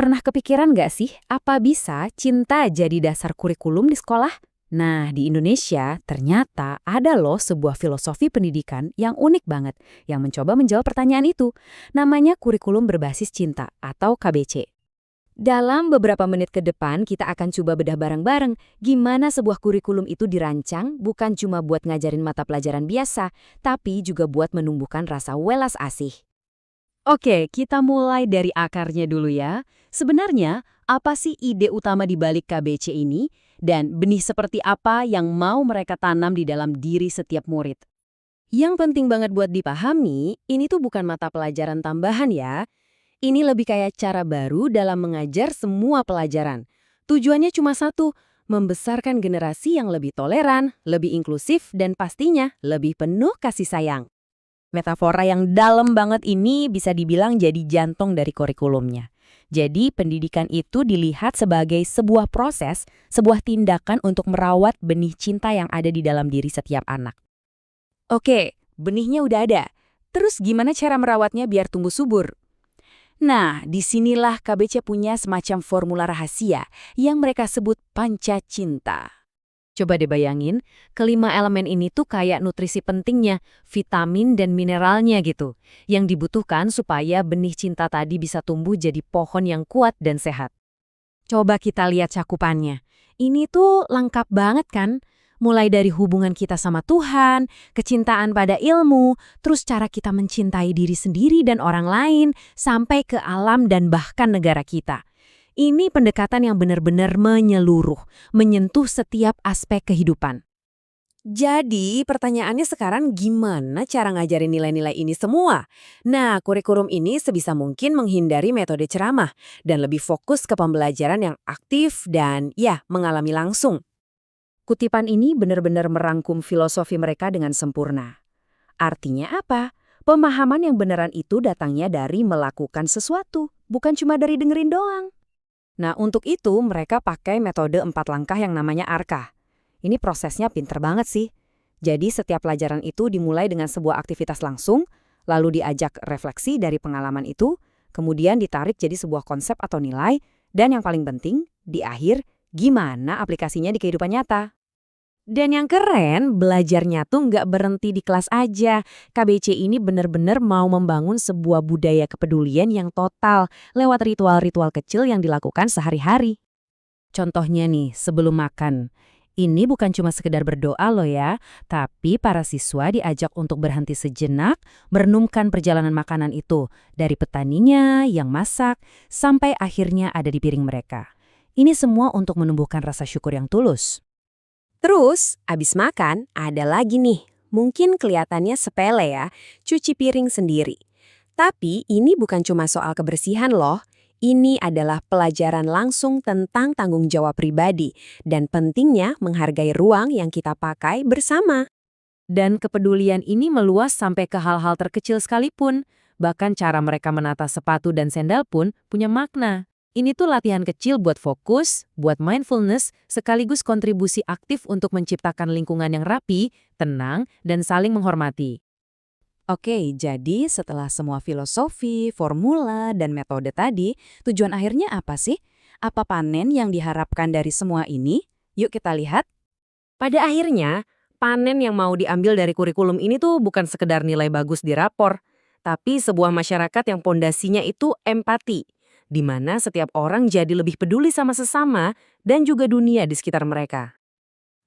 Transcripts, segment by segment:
Pernah kepikiran nggak sih, apa bisa cinta jadi dasar kurikulum di sekolah? Nah, di Indonesia ternyata ada loh sebuah filosofi pendidikan yang unik banget yang mencoba menjawab pertanyaan itu. Namanya kurikulum berbasis cinta atau KBC. Dalam beberapa menit ke depan, kita akan coba bedah bareng-bareng gimana sebuah kurikulum itu dirancang bukan cuma buat ngajarin mata pelajaran biasa, tapi juga buat menumbuhkan rasa welas asih. Oke, kita mulai dari akarnya dulu ya. Sebenarnya, apa sih ide utama di balik KBC ini? Dan benih seperti apa yang mau mereka tanam di dalam diri setiap murid? Yang penting banget buat dipahami, ini tuh bukan mata pelajaran tambahan ya. Ini lebih kayak cara baru dalam mengajar semua pelajaran. Tujuannya cuma satu, membesarkan generasi yang lebih toleran, lebih inklusif, dan pastinya lebih penuh kasih sayang. Metafora yang dalam banget ini bisa dibilang jadi jantung dari kurikulumnya. Jadi pendidikan itu dilihat sebagai sebuah proses, sebuah tindakan untuk merawat benih cinta yang ada di dalam diri setiap anak. Oke, benihnya udah ada. Terus gimana cara merawatnya biar tumbuh subur? Nah, disinilah KBC punya semacam formula rahasia yang mereka sebut panca cinta. Coba deh bayangin, kelima elemen ini tuh kayak nutrisi pentingnya, vitamin dan mineralnya gitu, yang dibutuhkan supaya benih cinta tadi bisa tumbuh jadi pohon yang kuat dan sehat. Coba kita lihat cakupannya. Ini tuh lengkap banget kan? Mulai dari hubungan kita sama Tuhan, kecintaan pada ilmu, terus cara kita mencintai diri sendiri dan orang lain, sampai ke alam dan bahkan negara kita. Ini pendekatan yang benar-benar menyeluruh, menyentuh setiap aspek kehidupan. Jadi, pertanyaannya sekarang gimana cara ngajarin nilai-nilai ini semua? Nah, kurikulum ini sebisa mungkin menghindari metode ceramah dan lebih fokus ke pembelajaran yang aktif dan, ya, mengalami langsung. Kutipan ini benar-benar merangkum filosofi mereka dengan sempurna. Artinya apa? Pemahaman yang beneran itu datangnya dari melakukan sesuatu, bukan cuma dari dengerin doang. Nah, untuk itu mereka pakai metode 4 langkah yang namanya ARKA. Ini prosesnya pinter banget sih. Jadi setiap pelajaran itu dimulai dengan sebuah aktivitas langsung, lalu diajak refleksi dari pengalaman itu, kemudian ditarik jadi sebuah konsep atau nilai, dan yang paling penting, di akhir, gimana aplikasinya di kehidupan nyata. Dan yang keren, belajarnya tuh nggak berhenti di kelas aja. KBC ini benar-benar mau membangun sebuah budaya kepedulian yang total lewat ritual-ritual kecil yang dilakukan sehari-hari. Contohnya nih, sebelum makan. Ini bukan cuma sekedar berdoa loh ya, tapi para siswa diajak untuk berhenti sejenak, merenungkan perjalanan makanan itu, dari petaninya, yang masak, sampai akhirnya ada di piring mereka. Ini semua untuk menumbuhkan rasa syukur yang tulus. Terus, abis makan, ada lagi nih. Mungkin kelihatannya sepele ya, cuci piring sendiri. Tapi ini bukan cuma soal kebersihan loh. Ini adalah pelajaran langsung tentang tanggung jawab pribadi dan pentingnya menghargai ruang yang kita pakai bersama. Dan kepedulian ini meluas sampai ke hal-hal terkecil sekalipun. Bahkan cara mereka menata sepatu dan sendal pun punya makna. Ini tuh latihan kecil buat fokus, buat mindfulness, sekaligus kontribusi aktif untuk menciptakan lingkungan yang rapi, tenang, dan saling menghormati. Oke, jadi setelah semua filosofi, formula, dan metode tadi, tujuan akhirnya apa sih? Apa panen yang diharapkan dari semua ini? Yuk kita lihat. Pada akhirnya, panen yang mau diambil dari kurikulum ini tuh bukan sekedar nilai bagus di rapor, tapi sebuah masyarakat yang pondasinya itu empati, di mana setiap orang jadi lebih peduli sama sesama dan juga dunia di sekitar mereka.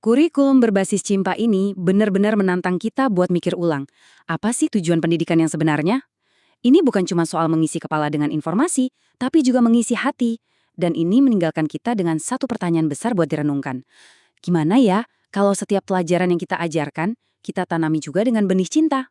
Kurikulum berbasis cinta ini benar-benar menantang kita buat mikir ulang. Apa sih tujuan pendidikan yang sebenarnya? Ini bukan cuma soal mengisi kepala dengan informasi, tapi juga mengisi hati. Dan ini meninggalkan kita dengan satu pertanyaan besar buat direnungkan. Gimana ya kalau setiap pelajaran yang kita ajarkan, kita tanami juga dengan benih cinta?